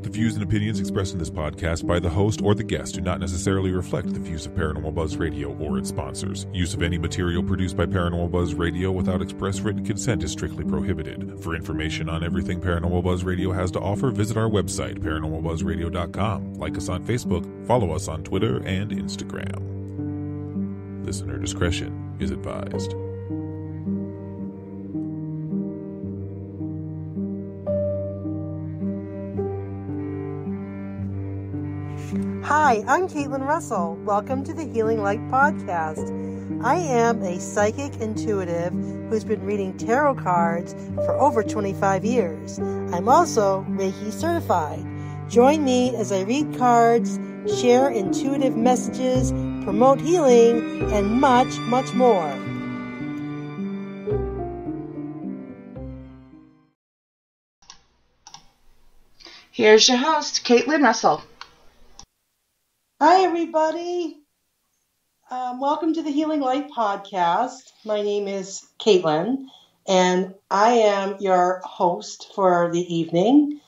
The views and opinions expressed in this podcast by the host or the guest do not necessarily reflect the views of Paranormal Buzz Radio or its sponsors. Use of any material produced by Paranormal Buzz Radio without express written consent is strictly prohibited. For information on everything Paranormal Buzz Radio has to offer, visit our website, paranormalbuzzradio.com. Like us on Facebook, follow us on Twitter and Instagram. Listener discretion is advised. Hi, I'm Caitlin Russell. Welcome to the Healing Light Podcast. I am a psychic intuitive who's been reading tarot cards for over 25 years. I'm also Reiki certified. Join me as I read cards, share intuitive messages, promote healing, and much, much more. Here's your host, Caitlin Russell. Hi, everybody. Welcome to the Healing Light Podcast. My name is Caitlin, and I am your host for the evening.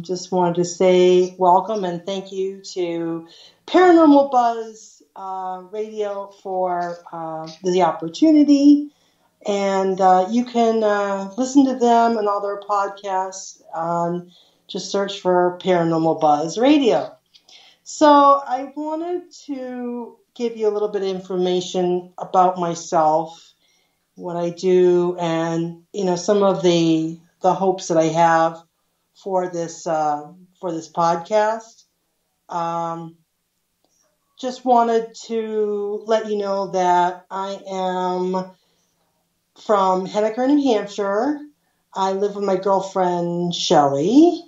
Just wanted to say welcome and thank you to Paranormal Buzz Radio for the opportunity. And you can listen to them and all their podcasts. Just search for Paranormal Buzz Radio. So I wanted to give you a little bit of information about myself, what I do, and some of the hopes that I have for this podcast. Just wanted to let you know that I am from Henniker, New Hampshire. I live with my girlfriend Shelley.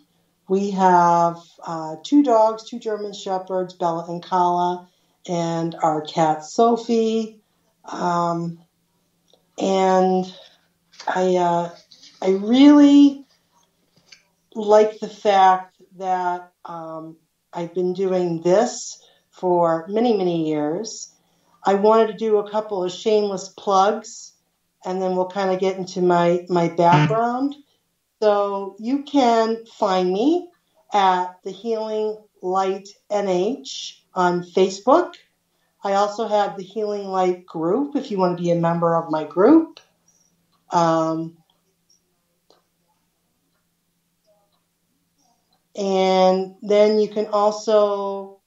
We have 2 dogs, 2 German Shepherds, Bella and Kala, and our cat Sophie. And I really like the fact that I've been doing this for many, many years. I wanted to do a couple of shameless plugs, and then we'll kind of get into my background. So you can find me at the Healing Light NH on Facebook. I also have the Healing Light group if you want to be a member of my group. And then you can also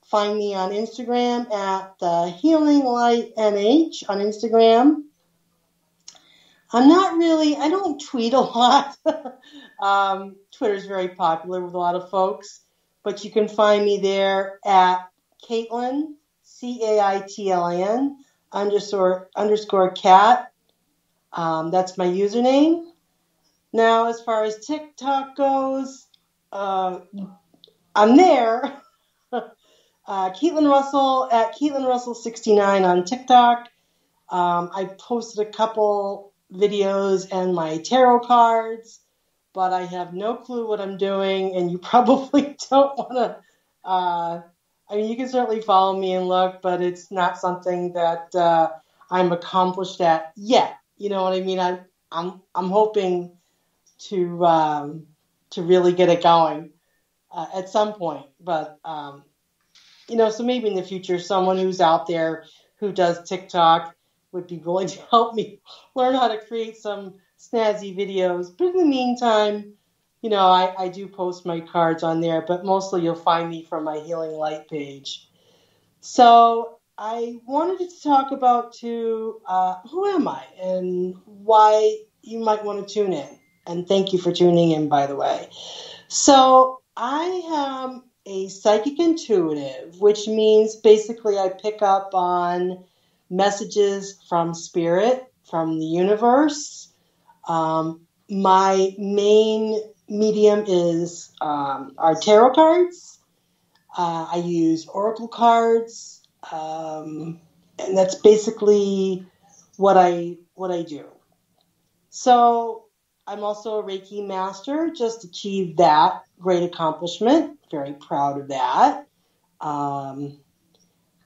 find me on Instagram at the Healing Light NH on Instagram. I don't tweet a lot. Twitter's very popular with a lot of folks, but you can find me there at Caitlin, Caitlin, __ cat. That's my username. Now, as far as TikTok goes, I'm there. Caitlin Russell at Caitlin Russell 69 on TikTok. I posted a couple videos and my tarot cards, but I have no clue what I'm doing, and you probably don't want to. You can certainly follow me and look, but it's not something that I'm accomplished at yet. You know what I mean? I'm hoping to really get it going at some point, but so maybe in the future, someone who's out there who does TikTok would be willing to help me learn how to create some snazzy videos. But in the meantime, I do post my cards on there, but mostly you'll find me from my Healing Light page. So I wanted to talk about who am I and why you might want to tune in. And thank you for tuning in, by the way. So I am a psychic intuitive, which means basically I pick up on messages from spirit, from the universe. My main medium is our tarot cards. I use oracle cards, and that's basically what I do. So I'm also a Reiki master, just achieved that great accomplishment. Very proud of that.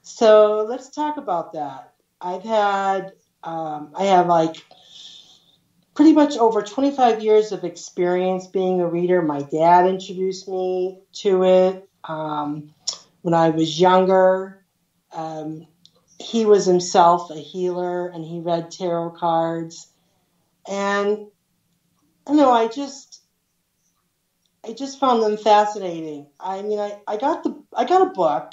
So let's talk about that. I have like pretty much over 25 years of experience being a reader. My dad introduced me to it when I was younger. He was himself a healer, and he read tarot cards. And I don't know, I just found them fascinating. I mean, I got a book,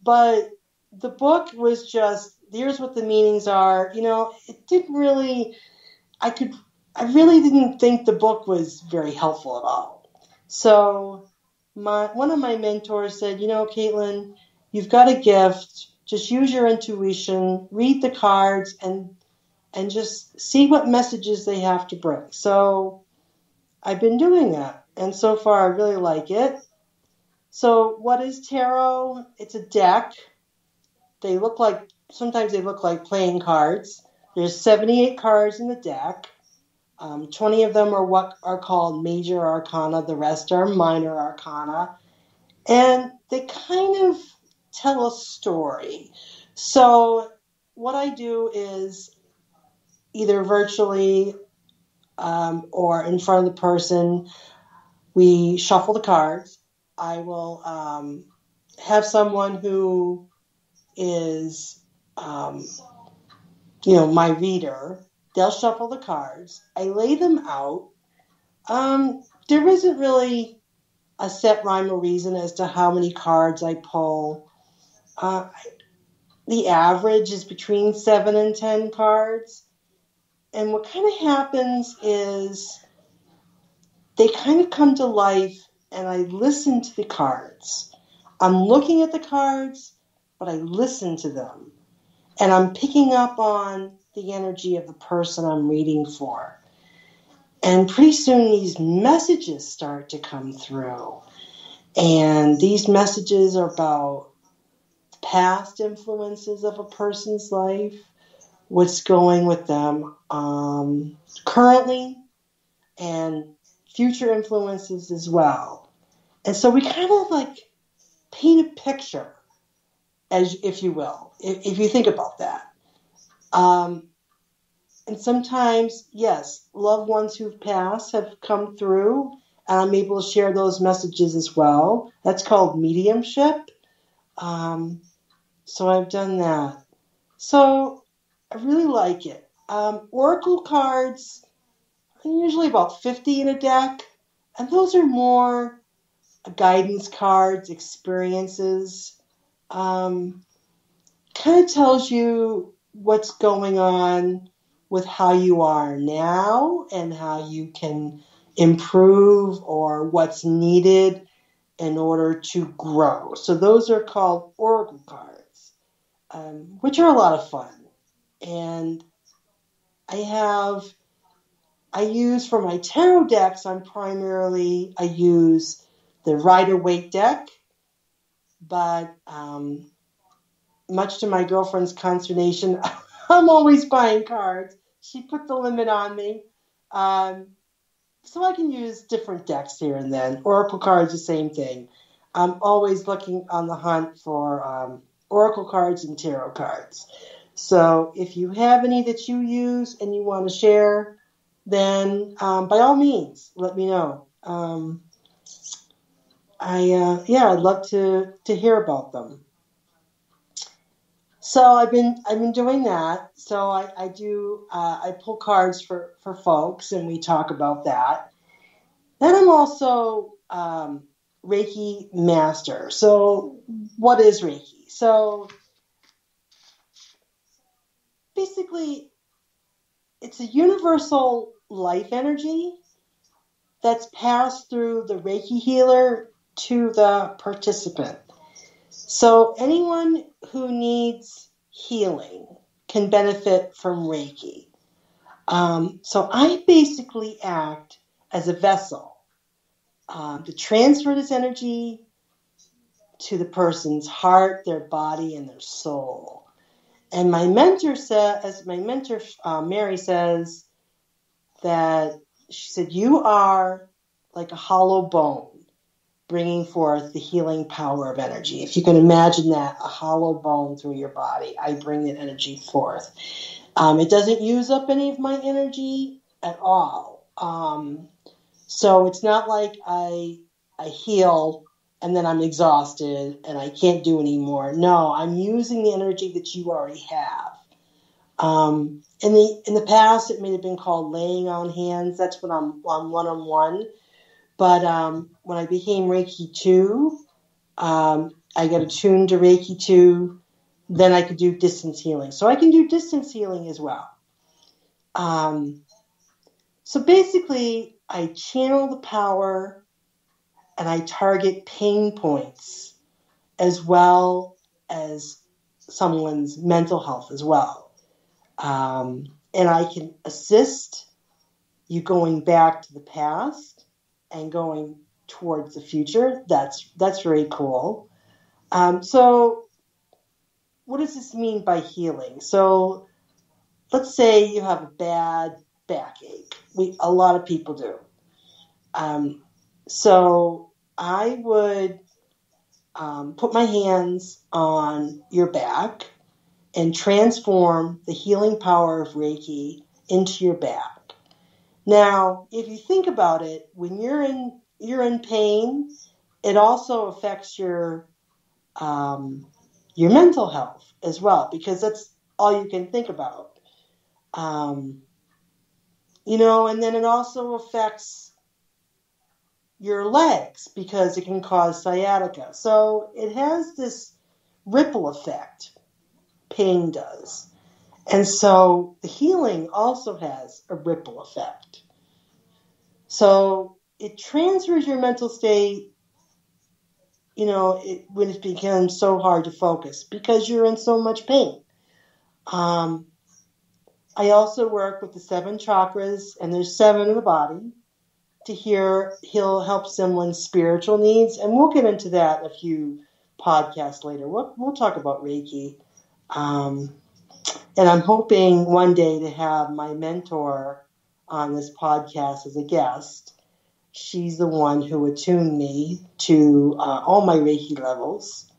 but the book was just, here's what the meanings are. It didn't really, I really didn't think the book was very helpful at all. So one of my mentors said, Caitlin, you've got a gift. Just use your intuition, read the cards, and just see what messages they have to bring. So I've been doing that, and so far I really like it. So what is tarot? It's a deck. Sometimes they look like playing cards. There's 78 cards in the deck. 20 of them are what are called major arcana. The rest are minor arcana. And they kind of tell a story. So what I do is either virtually or in front of the person, we shuffle the cards. I will have someone who is, my reader. They'll shuffle the cards. I lay them out. There isn't really a set rhyme or reason as to how many cards I pull. The average is between 7 and 10 cards. And what kind of happens is they kind of come to life, and I listen to the cards. I'm looking at the cards, but I listen to them. And I'm picking up on the energy of the person I'm reading for. And pretty soon these messages start to come through. And these messages are about past influences of a person's life, what's going with them currently, and future influences as well. And so we kind of like paint a picture, as if you will, if you think about that. And sometimes, yes, loved ones who've passed have come through, and I'm able to share those messages as well. That's called mediumship. So I've done that. So I really like it. Oracle cards are usually about 50 in a deck, and those are more guidance cards, experiences. Kind of tells you what's going on with how you are now and how you can improve or what's needed in order to grow. So those are called oracle cards, which are a lot of fun. And I use for my tarot decks, I use the Rider-Waite deck, but much to my girlfriend's consternation, I'm always buying cards. She put the limit on me. So I can use different decks here and then. Oracle cards, the same thing. I'm always looking on the hunt for oracle cards and tarot cards. So if you have any that you use and you want to share, then by all means, let me know. I'd love to hear about them. So I've been doing that. So I pull cards for folks, and we talk about that. Then I'm also Reiki master. So what is Reiki? So basically, it's a universal life energy that's passed through the Reiki healer to the participant. So anyone who needs healing can benefit from Reiki. So I basically act as a vessel to transfer this energy to the person's heart, their body, and their soul. And my mentor Mary says that, she said, you are like a hollow bone bringing forth the healing power of energy. If you can imagine that, a hollow bone through your body, I bring that energy forth. It doesn't use up any of my energy at all. So it's not like I heal and then I'm exhausted and I can't do anymore. No, I'm using the energy that you already have. In the past, it may have been called laying on hands. That's when I'm one-on-one. But when I became Reiki 2, I got attuned to Reiki 2. Then I could do distance healing. So I can do distance healing as well. So basically, I channel the power and I target pain points as well as someone's mental health as well. And I can assist you going back to the past and going towards the future. That's very cool. So what does this mean by healing? So let's say you have a bad backache. A lot of people do. So I would put my hands on your back and transform the healing power of Reiki into your back. Now, if you think about it, when you're in pain, it also affects your mental health as well, because that's all you can think about. And then it also affects your legs because it can cause sciatica. So it has this ripple effect, pain does. And so the healing also has a ripple effect. So it transfers your mental state, when it becomes so hard to focus because you're in so much pain. I also work with the 7 chakras, and there's 7 in the body, to he'll help someone's spiritual needs. And we'll get into that in a few podcasts later. We'll talk about Reiki. And I'm hoping one day to have my mentor on this podcast as a guest. She's the one who attuned me to all my Reiki levels.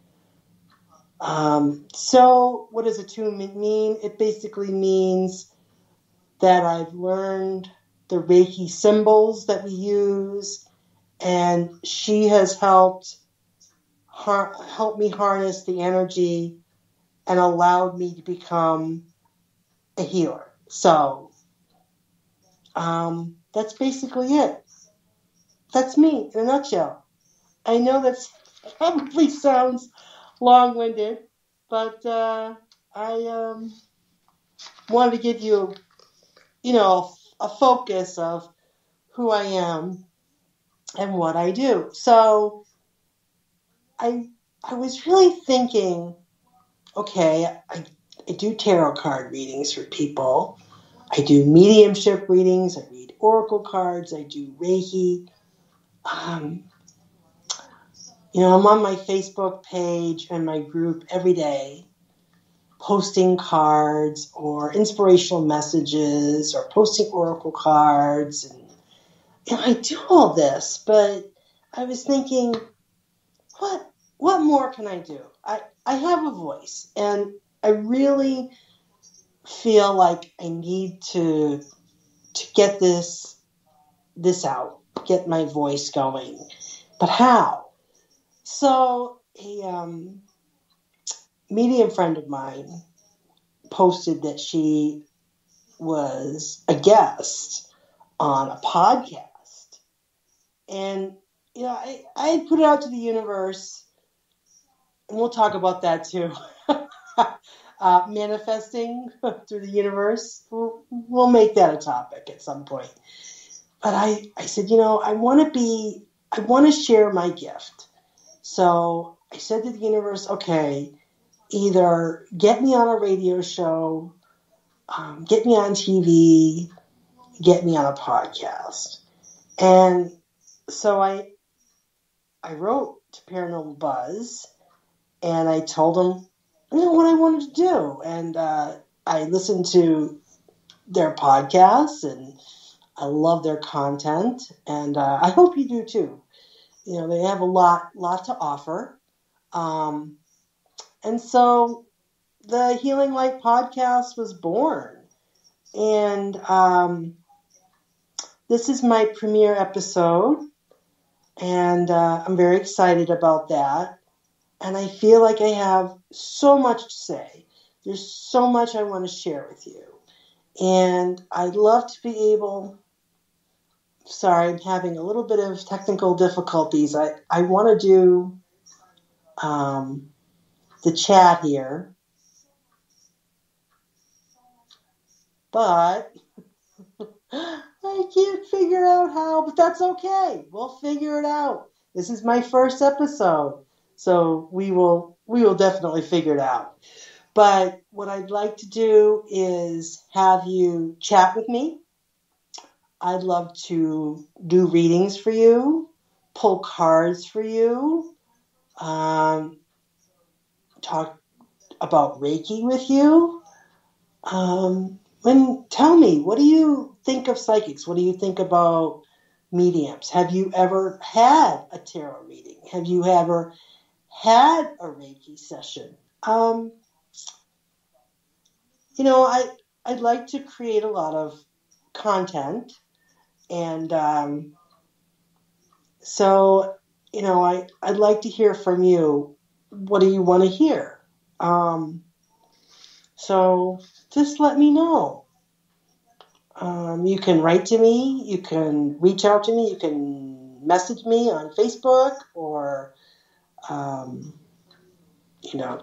So what does attunement mean? It basically means that I've learned the Reiki symbols that we use, and she has helped me harness the energy and allowed me to become a healer. So that's basically it. That's me in a nutshell. I know that probably sounds long-winded, but I wanted to give you, a focus of who I am and what I do. So I was really thinking, okay, I do tarot card readings for people. I do mediumship readings. I read oracle cards. I do Reiki. I'm on my Facebook page and my group every day, posting cards or inspirational messages or posting oracle cards. And I do all this, but I was thinking, what more can I do? I have a voice, and I really feel like I need to get this out, get my voice going. But how? So a medium friend of mine posted that she was a guest on a podcast. And, I put it out to the universe, and we'll talk about that too. Manifesting through the universe. We'll make that a topic at some point. But I said, I want to share my gift. So I said to the universe, okay, either get me on a radio show, get me on TV, get me on a podcast. And so I wrote to Paranormal Buzz, and I told them, what I wanted to do. And I listened to their podcasts, and I love their content, and I hope you do too. They have a lot to offer. And so the Healing Light podcast was born. and this is my premiere episode, and I'm very excited about that. And I feel like I have so much to say. There's so much I want to share with you. And I'd love to be able... Sorry, I'm having a little bit of technical difficulties. I want to do the chat here. But I can't figure out how, but that's okay. We'll figure it out. This is my first episode, so we will definitely figure it out. But what I'd like to do is have you chat with me. I'd love to do readings for you, pull cards for you, talk about Reiki with you. And tell me, what do you think of psychics? What do you think about mediums? Have you ever had a tarot reading? Have you ever had a Reiki session? I'd like to create a lot of content, and so I'd like to hear from you. What do you want to hear? So just let me know. You can write to me. You can reach out to me. You can message me on Facebook, or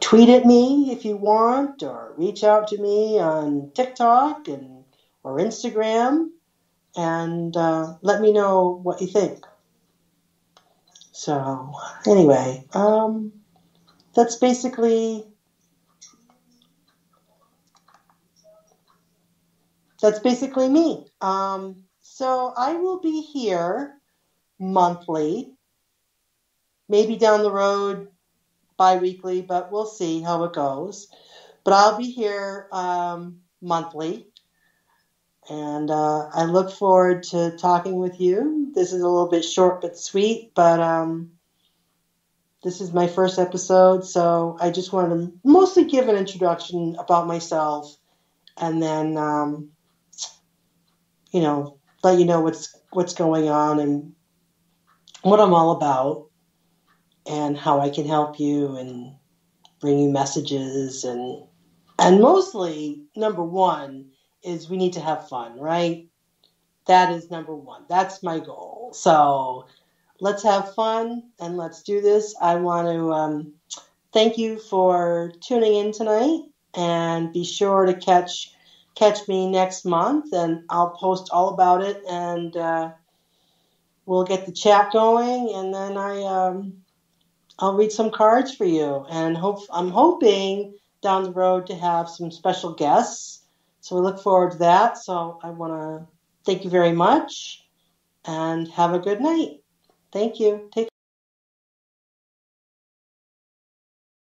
tweet at me if you want, or reach out to me on TikTok or Instagram, and let me know what you think. So anyway, that's basically me. So I will be here monthly, maybe down the road bi-weekly, but we'll see how it goes. But I'll be here monthly, and I look forward to talking with you. This is a little bit short but sweet, but this is my first episode, so I just wanted to mostly give an introduction about myself, and then let you know what's going on and what I'm all about, and how I can help you and bring you messages, and mostly, number one is we need to have fun, right? That is number one. That's my goal. So let's have fun and let's do this. I want to thank you for tuning in tonight, and be sure to catch me next month, and I'll post all about it, and we'll get the chat going, and then I'll read some cards for you, and I'm hoping down the road to have some special guests. So we look forward to that. So I want to thank you very much, and have a good night. Thank you. Take